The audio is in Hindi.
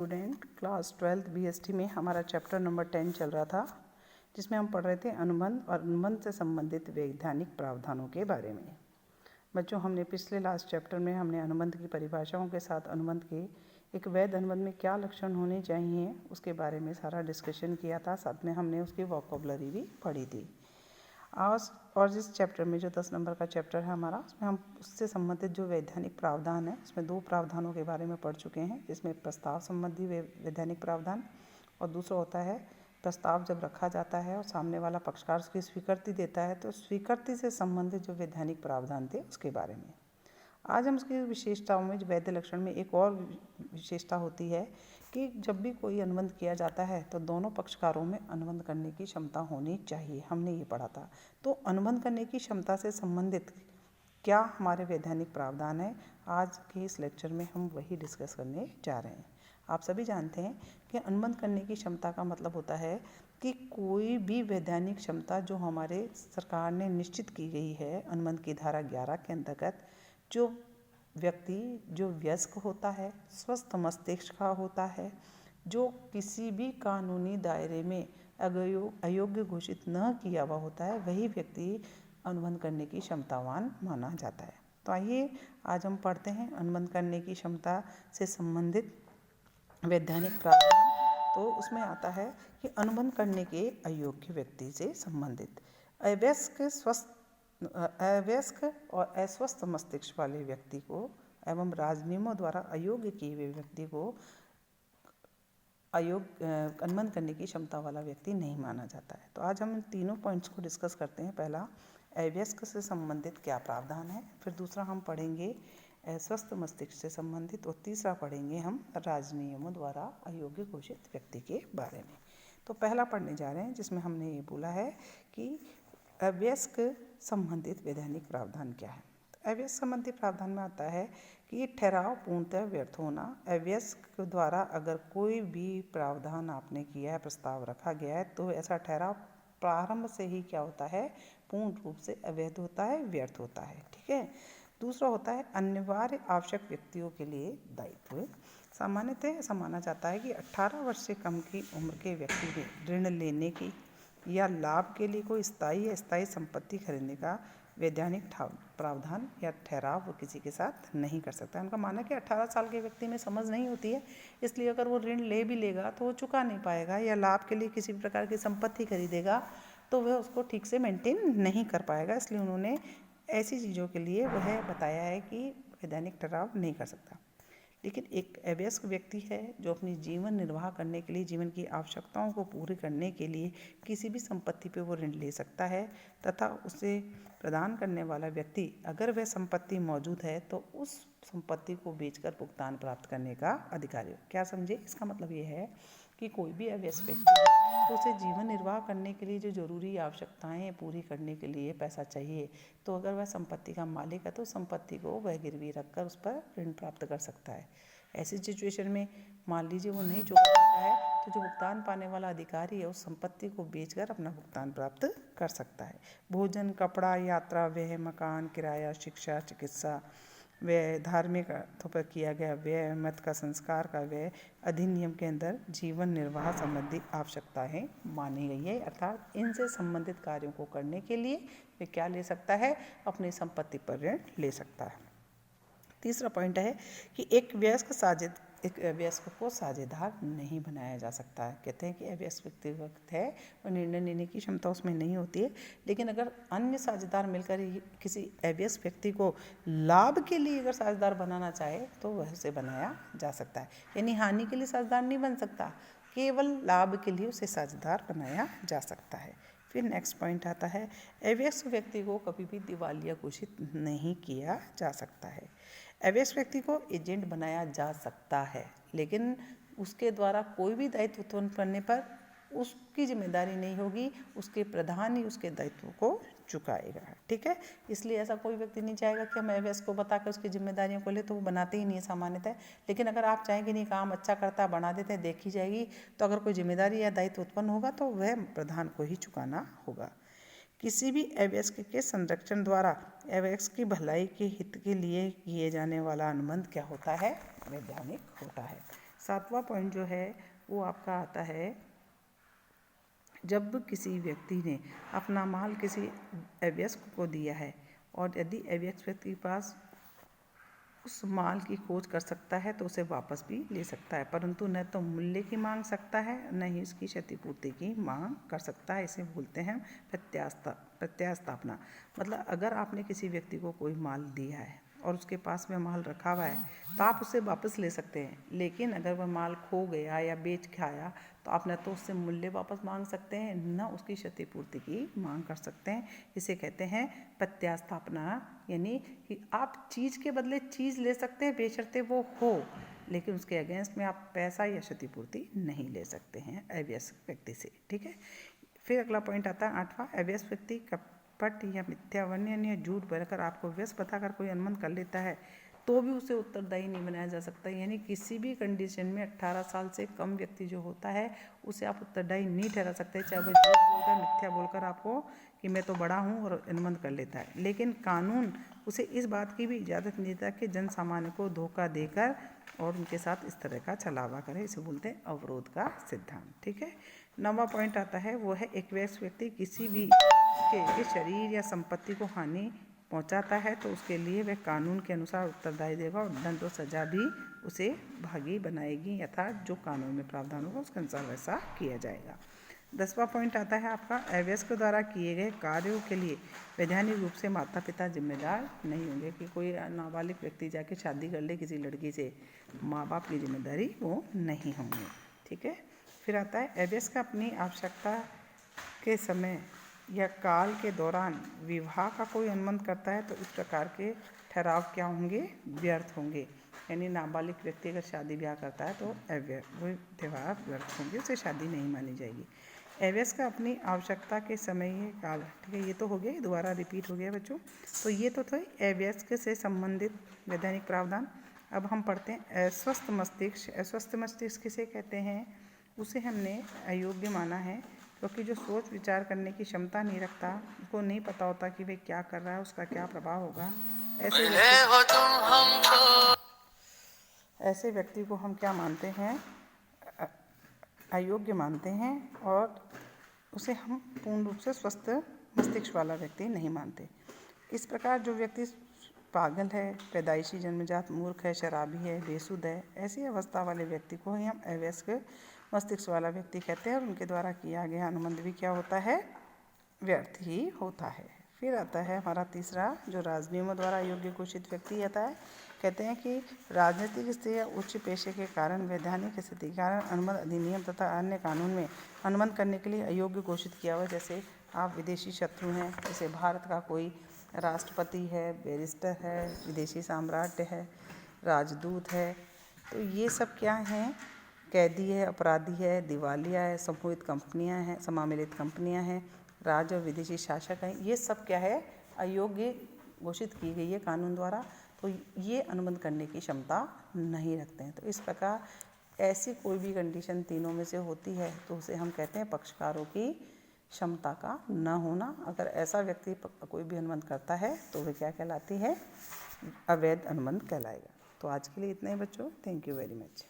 स्टूडेंट क्लास 12th बीएसटी में हमारा चैप्टर नंबर 10 चल रहा था, जिसमें हम पढ़ रहे थे अनुबंध और अनुबंध से संबंधित वैधानिक प्रावधानों के बारे में। बच्चों, हमने पिछले लास्ट चैप्टर में हमने अनुबंध की परिभाषाओं के साथ अनुबंध के एक वैध अनुबंध में क्या लक्षण होने चाहिए उसके बारे में सारा डिस्कशन किया था। साथ में हमने उसकी वोकैबुलरी भी पढ़ी थी। आज और जिस चैप्टर में जो 10 नंबर का चैप्टर है हमारा, उसमें हम उससे संबंधित जो वैधानिक प्रावधान है उसमें 2 प्रावधानों के बारे में पढ़ चुके हैं, जिसमें प्रस्ताव संबंधी वैधानिक प्रावधान और दूसरा होता है प्रस्ताव जब रखा जाता है और सामने वाला पक्षकार उसकी स्वीकृति देता है तो स्वीकृति से संबंधित जो वैधानिक प्रावधान थे उसके बारे में। आज हम उसकी विशेषताओं में वैध लक्षण में एक और विशेषता होती है कि जब भी कोई अनुबंध किया जाता है तो दोनों पक्षकारों में अनुबंध करने की क्षमता होनी चाहिए। हमने ये पढ़ा था। तो अनुबंध करने की क्षमता से संबंधित क्या हमारे वैधानिक प्रावधान है, आज के इस लेक्चर में हम वही डिस्कस करने जा रहे हैं। आप सभी जानते हैं कि अनुबंध करने की क्षमता का मतलब होता है कि कोई भी वैधानिक क्षमता जो हमारे सरकार ने निश्चित की गई है अनुबंध की धारा 11 के अंतर्गत, जो व्यक्ति जो वयस्क होता है, स्वस्थ मस्तिष्क का होता है, जो किसी भी कानूनी दायरे में अयोग्य घोषित न किया हुआ होता है, वही व्यक्ति अनुबंध करने की क्षमतावान माना जाता है। तो आइए आज हम पढ़ते हैं अनुबंध करने की क्षमता से संबंधित वैधानिक प्रावधान। तो उसमें आता है कि अनुबंध करने के अयोग्य व्यक्ति से संबंधित अवयस्क और अस्वस्थ मस्तिष्क वाले व्यक्ति को एवं राजनियमों द्वारा अयोग्य किए हुए व्यक्ति को अनुबंध करने की क्षमता वाला व्यक्ति नहीं माना जाता है। तो आज हम इन तीनों पॉइंट्स को डिस्कस करते हैं। पहला, अवयस्क से संबंधित क्या प्रावधान है, फिर दूसरा हम पढ़ेंगे अस्वस्थ मस्तिष्क से संबंधित, और तीसरा पढ़ेंगे हम राजनियमों द्वारा अयोग्य घोषित व्यक्ति के बारे में। तो पहला पढ़ने जा रहे हैं, जिसमें हमने ये बोला है कि अवयस्क संबंधित वैधानिक प्रावधान क्या है। तो अवयस्क संबंधी प्रावधान में आता है कि ठहराव पूर्णतः व्यर्थ होना। अवयस्क द्वारा अगर कोई भी प्रावधान आपने किया है, प्रस्ताव रखा गया है, तो ऐसा ठहराव प्रारंभ से ही क्या होता है, पूर्ण रूप से अवैध होता है, व्यर्थ होता है। ठीक है। दूसरा होता है अनिवार्य आवश्यक व्यक्तियों के लिए दायित्व। सामान्यतः ऐसा माना जाता है कि 18 वर्ष से कम की उम्र के व्यक्ति ने ऋण लेने की या लाभ के लिए कोई स्थायी या अस्थायी संपत्ति खरीदने का वैधानिक प्रावधान या ठहराव वो किसी के साथ नहीं कर सकता। उनका मानना है कि 18 साल के व्यक्ति में समझ नहीं होती है, इसलिए अगर वो ऋण ले भी लेगा तो वो चुका नहीं पाएगा, या लाभ के लिए किसी भी प्रकार की संपत्ति खरीदेगा तो वह उसको ठीक से मेंटेन नहीं कर पाएगा। इसलिए उन्होंने ऐसी चीज़ों के लिए वह बताया है कि वैधानिक ठहराव नहीं कर सकता। लेकिन एक अवयस्क व्यक्ति है जो अपनी जीवन निर्वाह करने के लिए, जीवन की आवश्यकताओं को पूरी करने के लिए किसी भी संपत्ति पे वो ऋण ले सकता है, तथा उसे प्रदान करने वाला व्यक्ति अगर वह संपत्ति मौजूद है तो उस संपत्ति को बेचकर भुगतान प्राप्त करने का अधिकारी हो। क्या समझे? इसका मतलब ये है कि कोई भी अवयस्क व्यक्ति है तो उसे जीवन निर्वाह करने के लिए जो जरूरी आवश्यकताएं पूरी करने के लिए पैसा चाहिए, तो अगर वह संपत्ति का मालिक है तो संपत्ति को वह गिरवी रखकर उस पर ऋण प्राप्त कर सकता है। ऐसी सिचुएशन में मान लीजिए वो नहीं चुका पाता है तो जो भुगतान पाने वाला अधिकारी है उस संपत्ति को बेचकर अपना भुगतान प्राप्त कर सकता है। भोजन, कपड़ा, यात्रा व्यय, मकान किराया, शिक्षा, चिकित्सा व्यय, धार्मिक अर्थों पर किया गया व्यय, मत का संस्कार का व्यय अधिनियम के अंदर जीवन निर्वाह संबंधी आवश्यकताएं मानी गई है। अर्थात इनसे संबंधित कार्यों को करने के लिए वे क्या ले सकता है, अपनी संपत्ति पर ऋण ले सकता है। तीसरा पॉइंट है कि एक अवयस्क को साझेदार नहीं बनाया जा सकता है। कहते हैं कि अवयस्क व्यक्ति है और निर्णय लेने की क्षमता उसमें नहीं होती है, लेकिन अगर अन्य साझेदार मिलकर किसी अवयस्क व्यक्ति को लाभ के लिए अगर साझेदार बनाना चाहे तो वह उसे बनाया जा सकता है। यानी हानि के लिए साझेदार नहीं बन सकता, केवल लाभ के लिए उसे साझेदार बनाया जा सकता है। फिर नेक्स्ट पॉइंट आता है अवयस्क व्यक्ति को कभी भी दिवालिया घोषित नहीं किया जा सकता है। अवयस्क व्यक्ति को एजेंट बनाया जा सकता है, लेकिन उसके द्वारा कोई भी दायित्व उत्पन्न करने पर उसकी जिम्मेदारी नहीं होगी, उसके प्रधान ही उसके दायित्व को चुकाएगा। ठीक है। इसलिए ऐसा कोई व्यक्ति नहीं चाहेगा कि हम अवयस्क को बता कर उसकी जिम्मेदारियों को ले, तो वो बनाते ही नहीं है सामान्यतः। लेकिन अगर आप चाहेंगे नहीं काम अच्छा करता बना देते हैं, देखी जाएगी, तो अगर कोई जिम्मेदारी या दायित्व उत्पन्न होगा तो वह प्रधान को ही चुकाना होगा। किसी भी अवयस्क के संरक्षण द्वारा अवयस्क की भलाई के हित के लिए किए जाने वाला अनुबंध क्या होता है, वैधानिक होता है। 7वां पॉइंट जो है वो आपका आता है, जब किसी व्यक्ति ने अपना माल किसी अवयस्क को दिया है और यदि अवयस्क व्यक्ति के पास उस माल की खोज कर सकता है तो उसे वापस भी ले सकता है, परंतु न तो मूल्य की मांग सकता है न ही उसकी क्षतिपूर्ति की मांग कर सकता है। इसे बोलते हैं प्रत्यास्थापना। मतलब अगर आपने किसी व्यक्ति को कोई माल दिया है और उसके पास में माल रखा हुआ है तो आप उसे वापस ले सकते हैं, लेकिन अगर वह माल खो गया या बेच खाया तो आप न तो उससे मूल्य वापस मांग सकते हैं न उसकी क्षतिपूर्ति की मांग कर सकते हैं। इसे कहते हैं प्रत्यास्थापना, यानी कि आप चीज़ के बदले चीज़ ले सकते हैं बेशर्ते वो हो, लेकिन उसके अगेंस्ट में आप पैसा या क्षतिपूर्ति नहीं ले सकते हैं अवयस्क व्यक्ति से। ठीक है। फिर अगला पॉइंट आता है 8वां, अवयस्क व्यक्ति कपट या मिथ्या वर्णन या झूठ बोलकर आपको व्यस्त बताकर कोई अनुमान कर लेता है तो भी उसे उत्तरदायी नहीं बनाया जा सकता। यानी किसी भी कंडीशन में 18 साल से कम व्यक्ति जो होता है उसे आप उत्तरदायी नहीं ठहरा सकते, चाहे वह झूठ बोलकर मिथ्या बोलकर आपको कि मैं तो बड़ा हूँ और अनुमन कर लेता है, लेकिन कानून उसे इस बात की भी इजाज़त नहीं देता कि जन सामान्य को धोखा देकर और उनके साथ इस तरह का छलावा करे। इसे बोलते हैं अवरोध का सिद्धांत। ठीक है। 9वां पॉइंट आता है वो है, एक व्यक्ति किसी भी के शरीर या संपत्ति को हानि पहुंचाता है तो उसके लिए वह कानून के अनुसार उत्तरदायी देगा और दंड और सजा भी उसे भागी बनाएगी, अर्थात जो कानून में प्रावधान होगा उसके अनुसार वैसा किया जाएगा। 10वां पॉइंट आता है आपका, अवयस्क द्वारा किए गए कार्यों के लिए वैधानिक रूप से माता पिता जिम्मेदार नहीं होंगे। कि कोई नाबालिग व्यक्ति जाके शादी कर ले किसी लड़की से, माँ बाप की जिम्मेदारी वो नहीं होंगे। ठीक है। फिर आता है, अवयस्क अपनी आवश्यकता के समय या काल के दौरान विवाह का कोई अनुबंध करता है तो इस प्रकार के ठहराव क्या होंगे, व्यर्थ होंगे। यानी नाबालिग व्यक्ति अगर शादी ब्याह करता है तो वो त्यौहार व्यर्थ होंगे, उसे शादी नहीं मानी जाएगी। अवयस्क का अपनी आवश्यकता के समय ये काल, ठीक है, ये तो हो गया, दोबारा रिपीट हो गया बच्चों। तो ये तो थे अवयस्क से संबंधित वैधानिक प्रावधान। अब हम पढ़ते हैं अस्वस्थ मस्तिष्क। अस्वस्थ मस्तिष्क किसे कहते हैं? उसे हमने अयोग्य माना है क्योंकि जो सोच विचार करने की क्षमता नहीं रखता, उसको नहीं पता होता कि वे क्या कर रहा है, उसका क्या प्रभाव होगा, ऐसे व्यक्ति को हम क्या मानते हैं? अयोग्य मानते हैं और उसे हम पूर्ण रूप से स्वस्थ मस्तिष्क वाला व्यक्ति नहीं मानते। इस प्रकार जो व्यक्ति पागल है, पैदाइशी जन्मजात मूर्ख है, शराबी है, बेसुध है, ऐसी अवस्था वाले व्यक्ति को ही हम अवयस्क मस्तिष्क वाला व्यक्ति कहते हैं और उनके द्वारा किया गया अनुबंध भी क्या होता है? व्यर्थ ही होता है। फिर आता है हमारा तीसरा, जो राजनियमों द्वारा योग्य घोषित व्यक्ति आता है। कहते हैं कि राजनीतिक स्थिति या उच्च पेशे के कारण, वैधानिक स्थिति के कारण अनुबंध अधिनियम तथा अन्य कानून में अनुबंध करने के लिए अयोग्य घोषित किया हुआ। जैसे आप विदेशी शत्रु हैं, जैसे भारत का कोई राष्ट्रपति है, बैरिस्टर है, विदेशी साम्राज्य है, राजदूत है, तो ये सब क्या हैं? कैदी है, अपराधी है, दिवालिया है, समूहित कंपनियां हैं, समामिलित कंपनियां हैं, राज्य और विदेशी शासक हैं, ये सब क्या है? अयोग्य घोषित की गई है कानून द्वारा, तो ये अनुबंध करने की क्षमता नहीं रखते हैं। तो इस प्रकार ऐसी कोई भी कंडीशन तीनों में से होती है तो उसे हम कहते हैं पक्षकारों की क्षमता का न होना। अगर ऐसा व्यक्ति कोई भी अनुबंध करता है तो वह क्या कहलाती है? अवैध अनुबंध कहलाएगा। तो आज के लिए इतना ही बच्चों। Thank you very much.